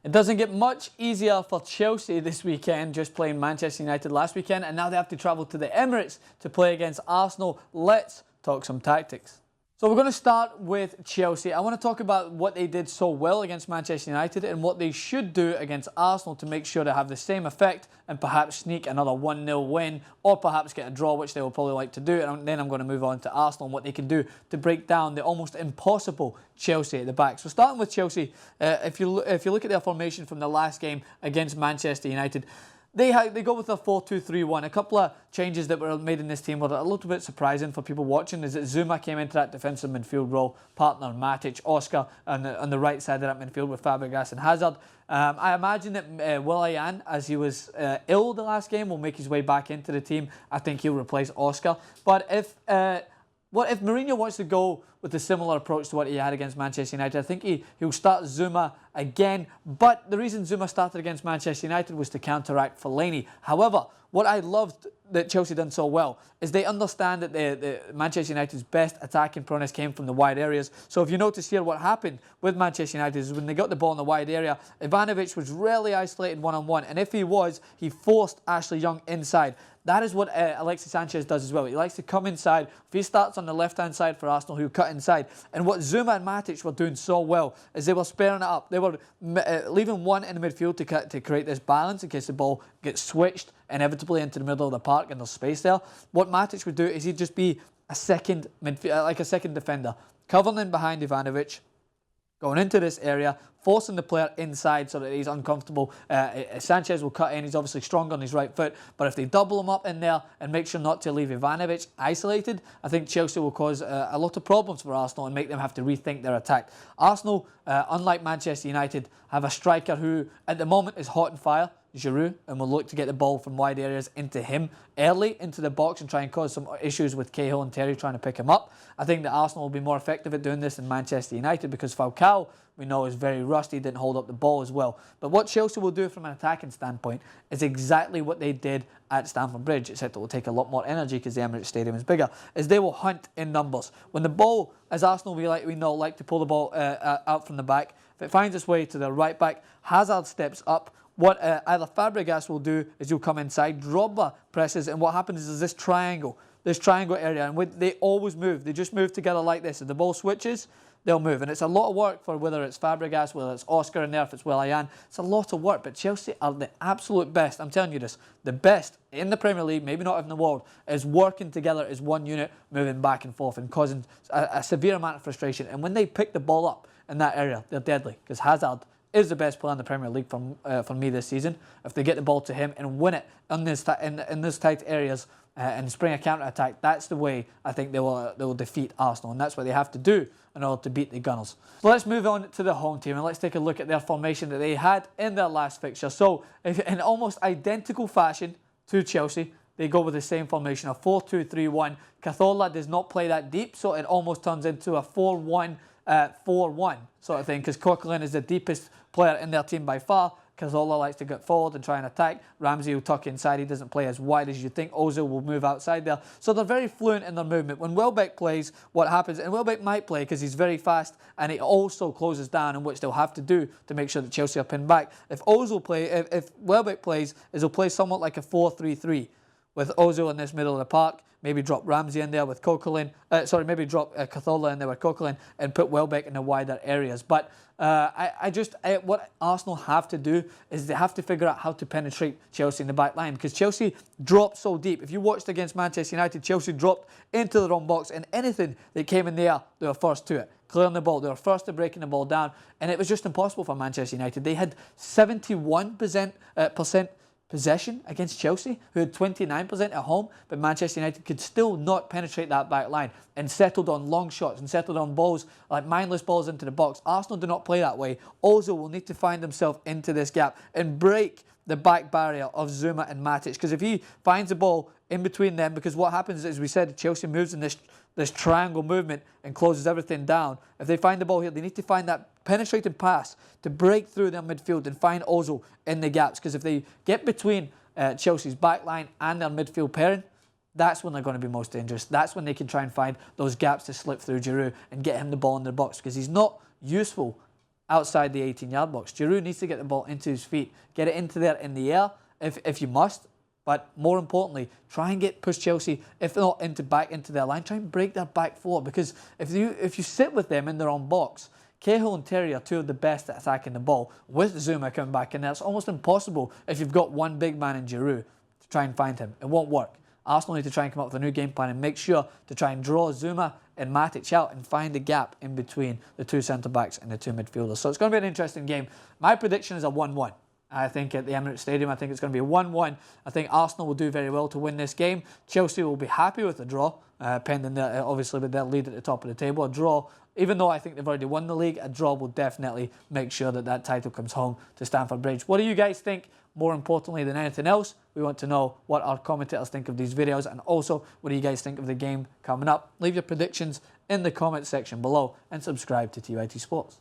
It doesn't get much easier for Chelsea this weekend, just playing Manchester United last weekend, and now they have to travel to the Emirates to play against Arsenal. Let's talk some tactics. So we're going to start with Chelsea. I want to talk about what they did so well against Manchester United and what they should do against Arsenal to make sure they have the same effect and perhaps sneak another 1-0 win or perhaps get a draw, which they will probably like to do. And then I'm going to move on to Arsenal and what they can do to break down the almost impossible Chelsea at the back. So starting with Chelsea, if you look at their formation from the last game against Manchester United, they go with a 4-2-3-1. A couple of changes that were made in this team were a little bit surprising for people watching. Is that Zuma came into that defensive midfield role, partner Matic, Oscar on the right side of that midfield with Fabregas and Hazard. I imagine that Willian, as he was ill the last game, will make his way back into the team. I think he'll replace Oscar. But if Mourinho wants to go with a similar approach to what he had against Manchester United, I think he'll start Zuma again. But the reason Zuma started against Manchester United was to counteract Fellaini. However, what I loved that Chelsea done so well is they understand that the Manchester United's best attacking proneness came from the wide areas. So if you notice here, what happened with Manchester United is when they got the ball in the wide area, Ivanovic was rarely isolated one-on-one. And if he was, he forced Ashley Young inside. That is what Alexis Sanchez does as well. He likes to come inside. If he starts on the left-hand side for Arsenal, he'll cut inside. And what Zuma and Matic were doing so well is they were sparing it up. They were leaving one in the midfield to create this balance in case the ball gets switched inevitably into the middle of the park and there's space there. What Matic would do is he'd just be a second defender, covering in behind Ivanovic, going into this area, forcing the player inside so that he's uncomfortable. Sanchez will cut in. He's obviously strong on his right foot. But if they double him up in there and make sure not to leave Ivanovic isolated, I think Chelsea will cause a lot of problems for Arsenal and make them have to rethink their attack. Arsenal, unlike Manchester United, have a striker who at the moment is hot and fire, Giroud, and will look to get the ball from wide areas into him early into the box and try and cause some issues with Cahill and Terry trying to pick him up. I think that Arsenal will be more effective at doing this than Manchester United because Falcao, we know, is very rusty, didn't hold up the ball as well. But what Chelsea will do from an attacking standpoint is exactly what they did at Stamford Bridge, except it will take a lot more energy because the Emirates Stadium is bigger, is they will hunt in numbers. When the ball, as Arsenal like to pull the ball out from the back, if it finds its way to the right back, Hazard steps up. What either Fabregas will do is he'll come inside, Drogba presses, and what happens is this triangle area, and they always move. They just move together like this. If the ball switches, they'll move. And it's a lot of work for whether it's Fabregas, whether it's Oscar in there, if it's Willian. It's a lot of work, but Chelsea are the absolute best. I'm telling you this. The best in the Premier League, maybe not in the world, is working together as one unit, moving back and forth and causing a severe amount of frustration. And when they pick the ball up in that area, they're deadly because Hazard is the best player in the Premier League for me this season. If they get the ball to him and win it in these tight areas and spring a counter-attack, that's the way I think they will defeat Arsenal, and that's what they have to do in order to beat the Gunners. So let's move on to the home team and let's take a look at their formation that they had in their last fixture. So in almost identical fashion to Chelsea, they go with the same formation, a 4-2-3-1. Cazorla does not play that deep, so it almost turns into a 4-1-4-1 sort of thing because Coquelin is the deepest player in their team by far. Cazorla likes to get forward and try and attack. Ramsey will tuck inside. He doesn't play as wide as you think. Ozil will move outside there. So they're very fluent in their movement. When Welbeck plays, what happens, and Welbeck might play because he's very fast and he also closes down, in which they'll have to do to make sure that Chelsea are pinned back. If Welbeck plays, he'll play somewhat like a 4-3-3 with Ozil in this middle of the park. Maybe drop Ramsey in there with Coquelin. Maybe drop Cazorla in there with Coquelin and put Welbeck in the wider areas. But what Arsenal have to do is they have to figure out how to penetrate Chelsea in the back line because Chelsea dropped so deep. If you watched against Manchester United, Chelsea dropped into the wrong box and anything that came in there, they were first to it. Clearing the ball, they were first to breaking the ball down, and it was just impossible for Manchester United. They had 71% possession against Chelsea, who had 29% at home, but Manchester United could still not penetrate that back line and settled on long shots and settled on balls, like mindless balls into the box. Arsenal do not play that way. Ozil will need to find himself into this gap and break the back barrier of Zuma and Matic, because if he finds the ball in between them, because what happens is, as we said, Chelsea moves in this triangle movement and closes everything down. If they find the ball here, they need to find that penetrating pass to break through their midfield and find Ozil in the gaps, because if they get between Chelsea's back line and their midfield pairing, that's when they're going to be most dangerous. That's when they can try and find those gaps to slip through Giroud and get him the ball in the box, because he's not useful outside the 18-yard box. Giroud needs to get the ball into his feet, get it into there in the air if you must, but more importantly, try and push Chelsea, if not back into their line, try and break their back four, because if you sit with them in their own box, Cahill and Terry are two of the best at attacking the ball. With Zuma coming back in there, it's almost impossible if you've got one big man in Giroud to try and find him. It won't work. Arsenal need to try and come up with a new game plan and make sure to try and draw Zuma and Matic out and find a gap in between the two centre-backs and the two midfielders. So it's going to be an interesting game. My prediction is a 1-1. I think at the Emirates Stadium, I think it's going to be a 1-1. I think Arsenal will do very well to win this game. Chelsea will be happy with the draw, pending obviously with their lead at the top of the table. A draw, even though I think they've already won the league, a draw will definitely make sure that title comes home to Stamford Bridge. What do you guys think? More importantly than anything else, we want to know what our commentators think of these videos, and also what do you guys think of the game coming up. Leave your predictions in the comment section below and subscribe to TYT Sports.